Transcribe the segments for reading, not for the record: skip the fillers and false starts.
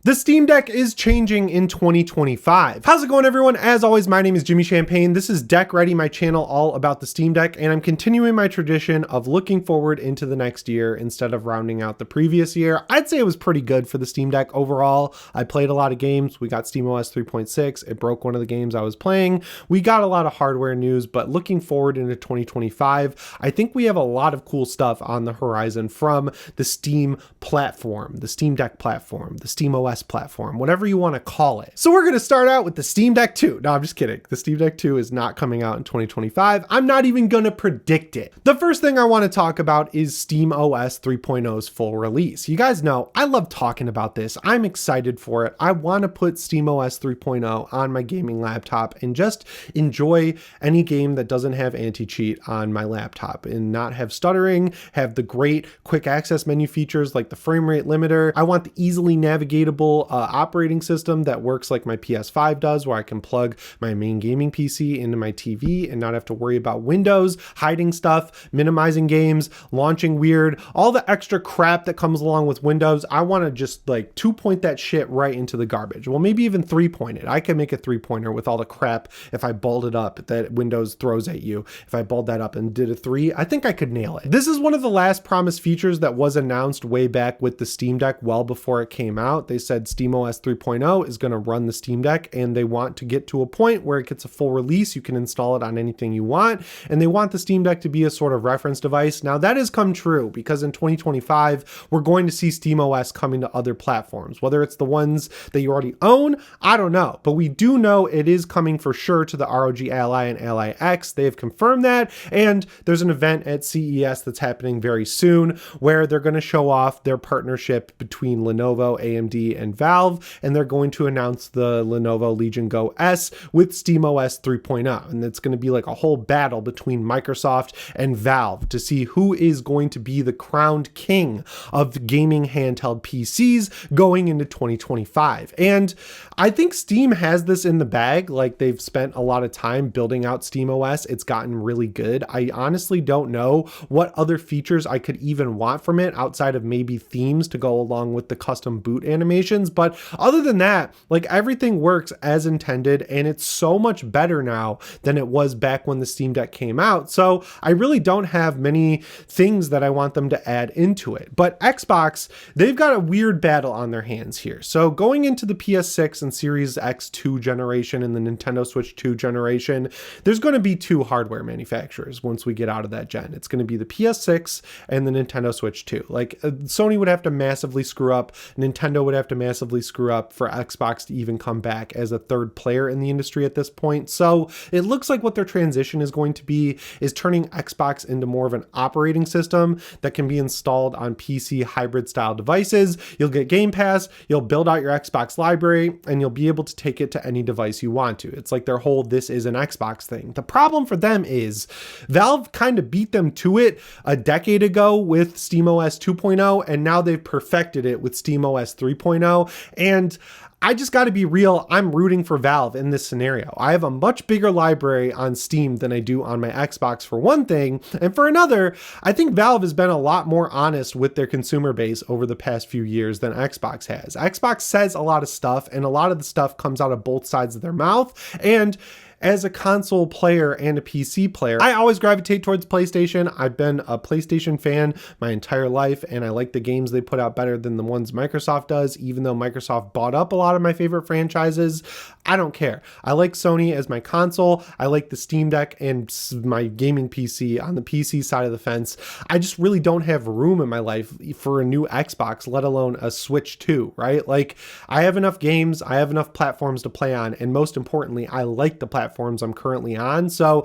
The Steam Deck is changing in 2025. How's it going, everyone? As always, my name is Jimmy Champagne. This is Deck Ready, my channel all about the Steam Deck, and I'm continuing my tradition of looking forward into the next year instead of rounding out the previous year. I'd say it was pretty good for the Steam Deck overall. I played a lot of games. We got SteamOS 3.6. It broke one of the games I was playing. We got a lot of hardware news, but looking forward into 2025, I think we have a lot of cool stuff on the horizon from the Steam platform, the Steam Deck platform, the SteamOS platform, whatever you want to call it. So we're going to start out with the Steam Deck 2. No, I'm just kidding. The Steam Deck 2 is not coming out in 2025. I'm not even going to predict it. The first thing I want to talk about is SteamOS 3.0's full release. You guys know I love talking about this. I'm excited for it. I want to put SteamOS 3.0 on my gaming laptop and just enjoy any game that doesn't have anti-cheat on my laptop and not have stuttering, have the great quick access menu features like the frame rate limiter. I want the easily navigatable operating system that works like my PS5 does, where I can plug my main gaming PC into my TV and not have to worry about Windows, hiding stuff, minimizing games, launching weird, all the extra crap that comes along with Windows. I want to just like 2-point that shit right into the garbage. Well, maybe even 3-point it. I can make a 3-pointer with all the crap if I balled it up that Windows throws at you. If I balled that up and did a 3, I think I could nail it. This is one of the last promised features that was announced way back with the Steam Deck well before it came out. They said SteamOS 3.0 is going to run the Steam Deck, and they want to get to a point where it gets a full release. You can install it on anything you want, and they want the Steam Deck to be a sort of reference device. Now that has come true because in 2025, we're going to see SteamOS coming to other platforms, whether it's the ones that you already own, I don't know, but we do know it is coming for sure to the ROG Ally and Ally X. They have confirmed that, and there's an event at CES that's happening very soon where they're going to show off their partnership between Lenovo, AMD, and Valve, and they're going to announce the Lenovo Legion Go S with SteamOS 3.0, and it's going to be like a whole battle between Microsoft and Valve to see who is going to be the crowned king of gaming handheld PCs going into 2025. And I think Steam has this in the bag. Like, they've spent a lot of time building out SteamOS. It's gotten really good. I honestly don't know what other features I could even want from it outside of maybe themes to go along with the custom boot animations. But other than that, like, everything works as intended, and it's so much better now than it was back when the Steam Deck came out. So I really don't have many things that I want them to add into it. But Xbox, they've got a weird battle on their hands here. So going into the PS6 and Series X2 generation and the Nintendo Switch 2 generation, there's going to be two hardware manufacturers once we get out of that gen. It's going to be the PS6 and the Nintendo Switch 2. Like, Sony would have to massively screw up, Nintendo would have to massively screw up for Xbox to even come back as a third player in the industry at this point. So it looks like what their transition is going to be is turning Xbox into more of an operating system that can be installed on PC hybrid style devices. You'll get Game Pass, you'll build out your Xbox library, and you'll be able to take it to any device you want to. It's like their whole "this is an Xbox" thing. The problem for them is Valve kind of beat them to it a decade ago with SteamOS 2.0, and now they've perfected it with SteamOS 3.0. And I just got to be real, I'm rooting for Valve in this scenario. I have a much bigger library on Steam than I do on my Xbox, for one thing. And for another, I think Valve has been a lot more honest with their consumer base over the past few years than Xbox has. Xbox says a lot of stuff, and a lot of the stuff comes out of both sides of their mouth. And as a console player and a PC player, I always gravitate towards PlayStation. I've been a PlayStation fan my entire life, and I like the games they put out better than the ones Microsoft does, even though Microsoft bought up a lot of my favorite franchises. I don't care. I like Sony as my console. I like the Steam Deck and my gaming PC on the PC side of the fence. I just really don't have room in my life for a new Xbox, let alone a Switch 2, right? Like, I have enough games, I have enough platforms to play on, and most importantly, I like the platforms I'm currently on. So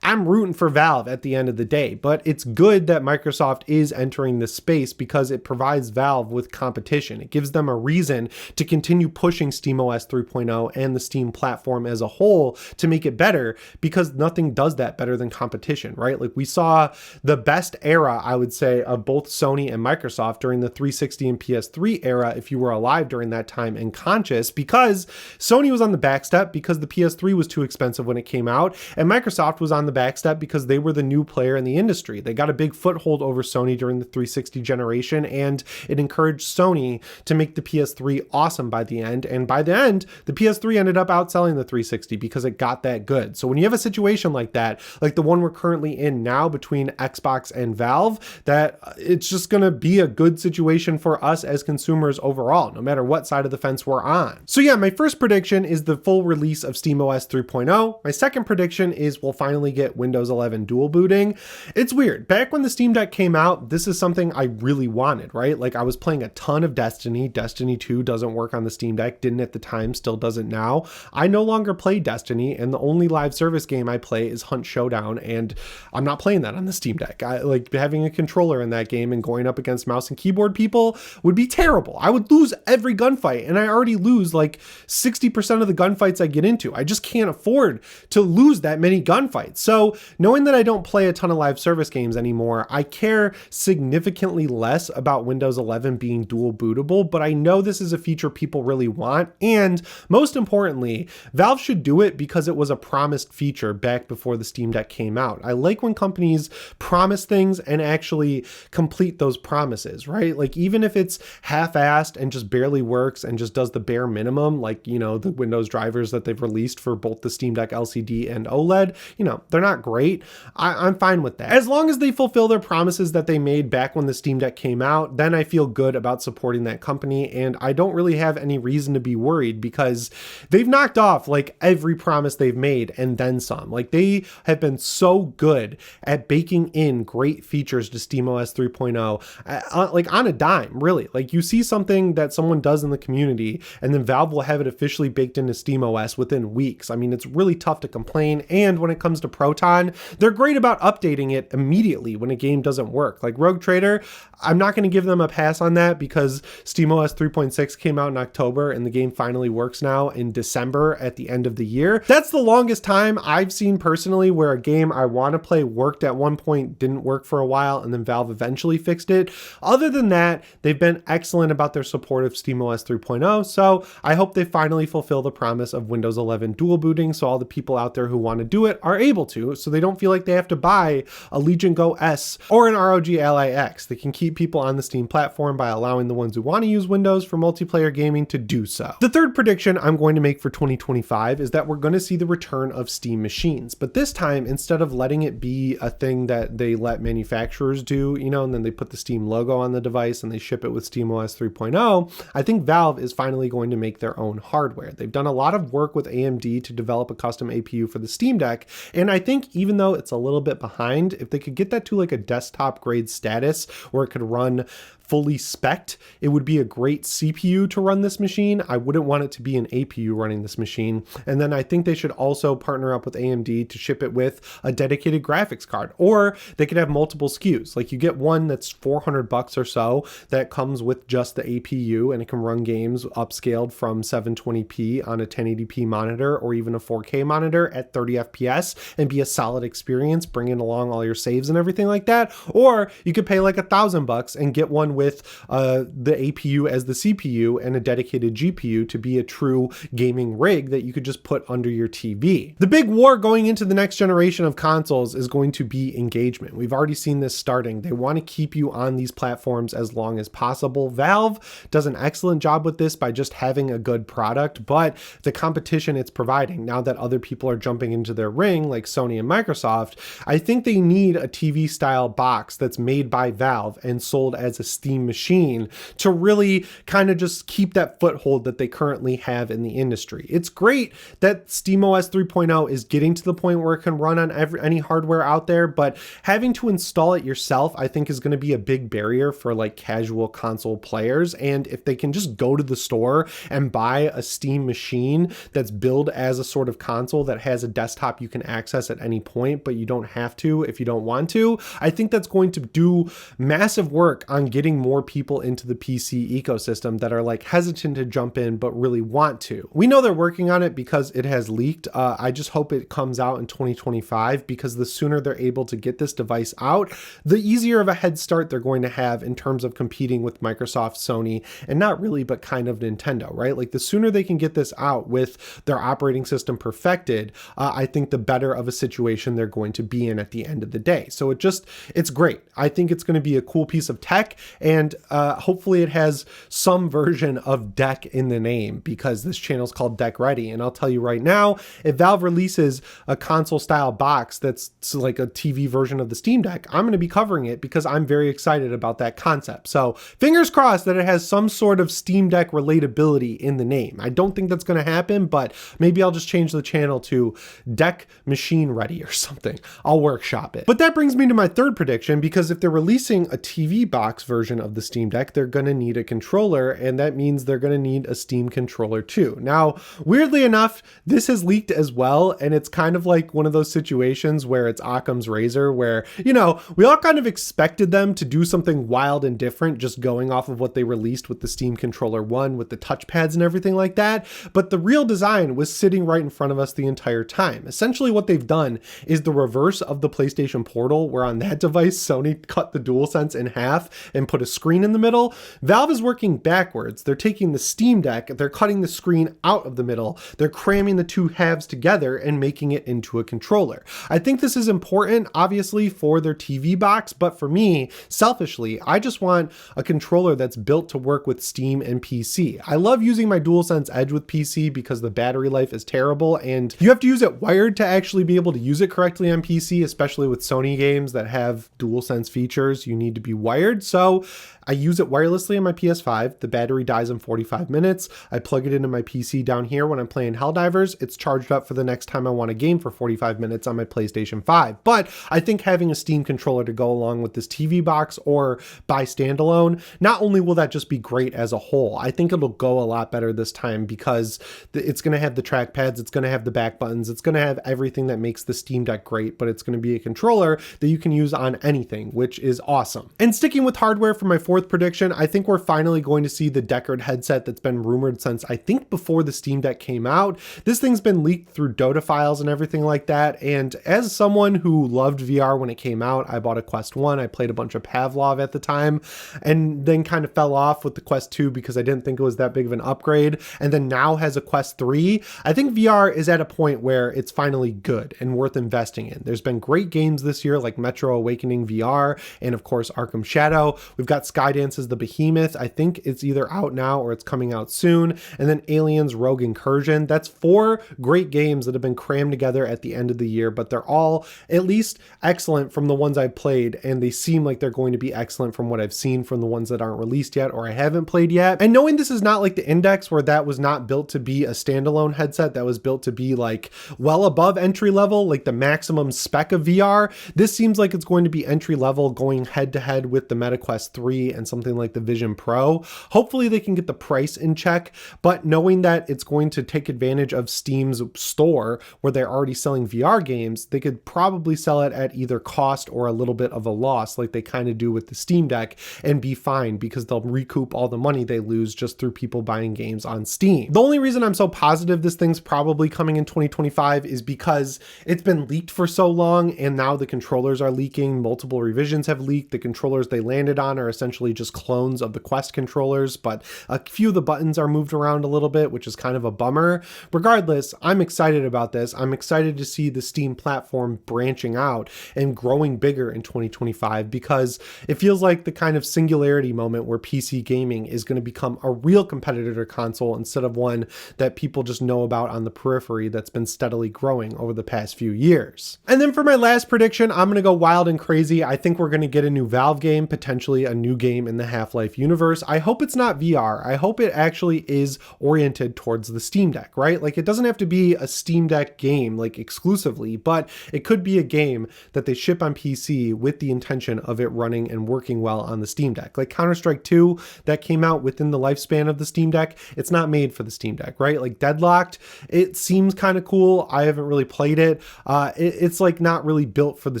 I'm rooting for Valve at the end of the day, but it's good that Microsoft is entering this space because it provides Valve with competition. It gives them a reason to continue pushing SteamOS 3.0 and the Steam platform as a whole to make it better, because nothing does that better than competition, right? Like, we saw the best era, I would say, of both Sony and Microsoft during the 360 and PS3 era, if you were alive during that time and conscious, because Sony was on the back step because the PS3 was too expensive when it came out, and Microsoft was on the backstep because they were the new player in the industry. They got a big foothold over Sony during the 360 generation, and it encouraged Sony to make the PS3 awesome by the end. And by the end, the PS3 ended up outselling the 360 because it got that good. So when you have a situation like that, like the one we're currently in now between Xbox and Valve, that it's just going to be a good situation for us as consumers overall, no matter what side of the fence we're on. So yeah, my first prediction is the full release of SteamOS 3.0. My second prediction is we'll finally get Windows 11 dual booting. It's weird. Back when the Steam Deck came out, this is something I really wanted, right? Like I was playing a ton of Destiny. Destiny 2 doesn't work on the Steam Deck, didn't at the time, still doesn't now. I no longer play Destiny, and the only live service game I play is Hunt Showdown, and I'm not playing that on the Steam Deck. I like having a controller in that game and going up against mouse and keyboard people would be terrible. I would lose every gunfight, and I already lose like 60% of the gunfights I get into. I just can't afford to lose that many gunfights. So knowing that I don't play a ton of live service games anymore, I care significantly less about Windows 11 being dual bootable, but I know this is a feature people really want. And most importantly, Valve should do it because it was a promised feature back before the Steam Deck came out. I like when companies promise things and actually complete those promises, right? Like even if it's half-assed and just barely works and just does the bare minimum, like, you know, the Windows drivers that they've released for both the Steam Deck LCD and OLED, you know, they're not great. I'm fine with that. As long as they fulfill their promises that they made back when the Steam Deck came out, then I feel good about supporting that company, and I don't really have any reason to be worried because they've knocked off like every promise they've made and then some. Like they have been so good at baking in great features to SteamOS 3.0, like on a dime, really. Like you see something that someone does in the community and then Valve will have it officially baked into SteamOS within weeks. I mean, it's really tough to complain. And when it comes to Proton, they're great about updating it immediately when a game doesn't work. Like Rogue Trader, I'm not going to give them a pass on that because SteamOS 3.6 came out in October and the game finally works now in December at the end of the year. That's the longest time I've seen personally where a game I want to play worked at one point, didn't work for a while, and then Valve eventually fixed it. Other than that, they've been excellent about their support of SteamOS 3.0, so I hope they finally fulfill the promise of Windows 11 dual booting so all the people out there who want to do it are able to, so they don't feel like they have to buy a Legion Go S or an ROG Ally X. They can keep people on the Steam platform by allowing the ones who want to use Windows for multiplayer gaming to do so. The third prediction I'm going to make for 2025 is that we're going to see the return of Steam machines, but this time, instead of letting it be a thing that they let manufacturers do, you know, and then they put the Steam logo on the device and they ship it with SteamOS 3.0, I think Valve is finally going to make their own hardware. They've done a lot of work with AMD to develop a custom APU for the Steam Deck, and I think even though it's a little bit behind, if they could get that to like a desktop grade status where it could run fully spec'd, it would be a great CPU to run this machine. I wouldn't want it to be an APU running this machine. And then I think they should also partner up with AMD to ship it with a dedicated graphics card, or they could have multiple SKUs. Like you get one that's $400 or so that comes with just the APU and it can run games upscaled from 720p on a 1080p monitor or even a 4K monitor at 30 FPS and be a solid experience, bringing along all your saves and everything like that. Or you could pay like $1,000 and get one with the APU as the CPU and a dedicated GPU to be a true gaming rig that you could just put under your TV. The big war going into the next generation of consoles is going to be engagement. We've already seen this starting. They want to keep you on these platforms as long as possible. Valve does an excellent job with this by just having a good product, but the competition it's providing, now that other people are jumping into their ring like Sony and Microsoft, I think they need a TV style box that's made by Valve and sold as a Steam machine to really kind of just keep that foothold that they currently have in the industry. It's great that SteamOS 3.0 is getting to the point where it can run on any hardware out there, but having to install it yourself, I think, is going to be a big barrier for like casual console players. And if they can just go to the store and buy a Steam machine that's billed as a sort of console that has a desktop you can access at any point, but you don't have to if you don't want to, I think that's going to do massive work on getting getting more people into the PC ecosystem that are like hesitant to jump in but really want to. We know they're working on it because it has leaked. I just hope it comes out in 2025, because the sooner they're able to get this device out, the easier of a head start they're going to have in terms of competing with Microsoft, Sony, and not really, but kind of Nintendo, right? Like the sooner they can get this out with their operating system perfected, I think the better of a situation they're going to be in at the end of the day. So it's great. I think it's going to be a cool piece of tech, and hopefully it has some version of Deck in the name, because this channel is called Deck Ready. And I'll tell you right now, if Valve releases a console style box that's like a TV version of the Steam Deck, I'm going to be covering it because I'm very excited about that concept. So fingers crossed that it has some sort of Steam Deck relatability in the name. I don't think that's going to happen, but maybe I'll just change the channel to Deck Machine Ready or something. I'll workshop it. But that brings me to my third prediction, because if they're releasing a TV box version of the Steam Deck, they're going to need a controller, and that means they're going to need a Steam controller too. Now, weirdly enough, this has leaked as well, and it's kind of like one of those situations where it's Occam's razor, where, you know, we all kind of expected them to do something wild and different just going off of what they released with the Steam Controller 1 with the touchpads and everything like that, but the real design was sitting right in front of us the entire time. Essentially what they've done is the reverse of the PlayStation Portal, where on that device Sony cut the DualSense in half and put a screen in the middle. Valve is working backwards. They're taking the Steam Deck, they're cutting the screen out of the middle, they're cramming the two halves together and making it into a controller. I think this is important, obviously, for their TV box, but for me, selfishly, I just want a controller that's built to work with Steam and PC. I love using my DualSense Edge with PC because the battery life is terrible, and you have to use it wired to actually be able to use it correctly on PC, especially with Sony games that have DualSense features. You need to be wired. So I use it wirelessly on my PS5. The battery dies in 45 minutes. I plug it into my PC down here when I'm playing Helldivers. It's charged up for the next time I want to game for 45 minutes on my PlayStation 5. But I think having a Steam controller to go along with this TV box or buy standalone, not only will that just be great as a whole, I think it'll go a lot better this time, because it's going to have the trackpads, it's going to have the back buttons, it's going to have everything that makes the Steam Deck great, but it's going to be a controller that you can use on anything, which is awesome. And sticking with hardware for my fourth prediction, I think we're finally going to see the Deckard headset that's been rumored since I think before the Steam Deck came out. This thing's been leaked through Dota files and everything like that, and as someone who loved VR when it came out, I bought a Quest 1, I played a bunch of Pavlov at the time, and then kind of fell off with the Quest 2 because I didn't think it was that big of an upgrade, and then now has a Quest 3. I think VR is at a point where it's finally good and worth investing in. There's been great games this year like Metro Awakening VR and of course Arkham Shadow. We've got Skydance's The Behemoth. I think it's either out now or it's coming out soon. And then Aliens Rogue Incursion. That's 4 great games that have been crammed together at the end of the year, but they're all at least excellent from the ones I've played, and they seem like they're going to be excellent from what I've seen from the ones that aren't released yet or I haven't played yet. And knowing this is not like the Index, where that was not built to be a standalone headset, that was built to be like well above entry level, like the maximum spec of VR, this seems like it's going to be entry level, going head to head with the Meta Quest 3 and something like the Vision Pro. Hopefully they can get the price in check, but knowing that it's going to take advantage of Steam's store where they're already selling VR games, they could probably sell it at either cost or a little bit of a loss like they kind of do with the Steam Deck and be fine, because they'll recoup all the money they lose just through people buying games on Steam. The only reason I'm so positive this thing's probably coming in 2025 is because it's been leaked for so long, and now the controllers are leaking. Multiple revisions have leaked. The controllers they landed on are essentially just clones of the Quest controllers, but a few of the buttons are moved around a little bit, which is kind of a bummer. Regardless, I'm excited about this. I'm excited to see the Steam platform branching out and growing bigger in 2025, because it feels like the kind of singularity moment where PC gaming is going to become a real competitor to console instead of one that people just know about on the periphery that's been steadily growing over the past few years. And then for my last prediction, I'm going to go wild and crazy. I think we're going to get a new Valve game, potentially a new game in the Half-Life universe. I hope it's not VR. I hope it actually is oriented towards the Steam Deck, right? Like, it doesn't have to be a Steam Deck game like exclusively, but it could be a game that they ship on PC with the intention of it running and working well on the Steam Deck. Like Counter-Strike 2 that came out within the lifespan of the Steam Deck, it's not made for the Steam Deck, right? Like Deadlocked, it seems kind of cool. I haven't really played it. It's like not really built for the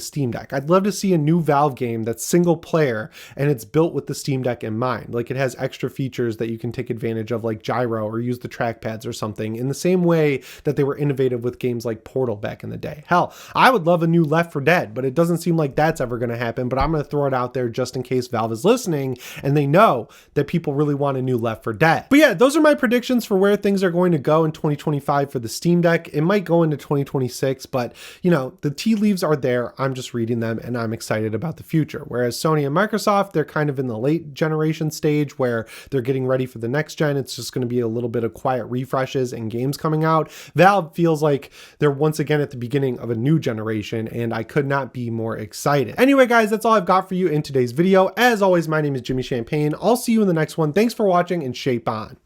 Steam Deck. I'd love to see a new Valve game that's single player and it's built with the Steam Deck in mind. Like, it has extra features that you can take advantage of, like gyro or use the trackpads or something, in the same way that they were innovative with games like Portal back in the day. Hell, I would love a new Left 4 Dead, but it doesn't seem like that's ever going to happen. But I'm going to throw it out there just in case Valve is listening and they know that people really want a new Left 4 Dead. But yeah, those are my predictions for where things are going to go in 2025 for the Steam Deck. It might go into 2026, but you know, the tea leaves are there. I'm just reading them and I'm excited about the future. Whereas Sony and Microsoft, they're kind of in the late generation stage where they're getting ready for the next gen. It's just going to be a little bit of quiet refreshes and games coming out. Valve feels like they're once again at the beginning of a new generation, and I could not be more excited. Anyway, guys, that's all I've got for you in today's video. As always, my name is Jimmy Champagne. I'll see you in the next one. Thanks for watching and shape on.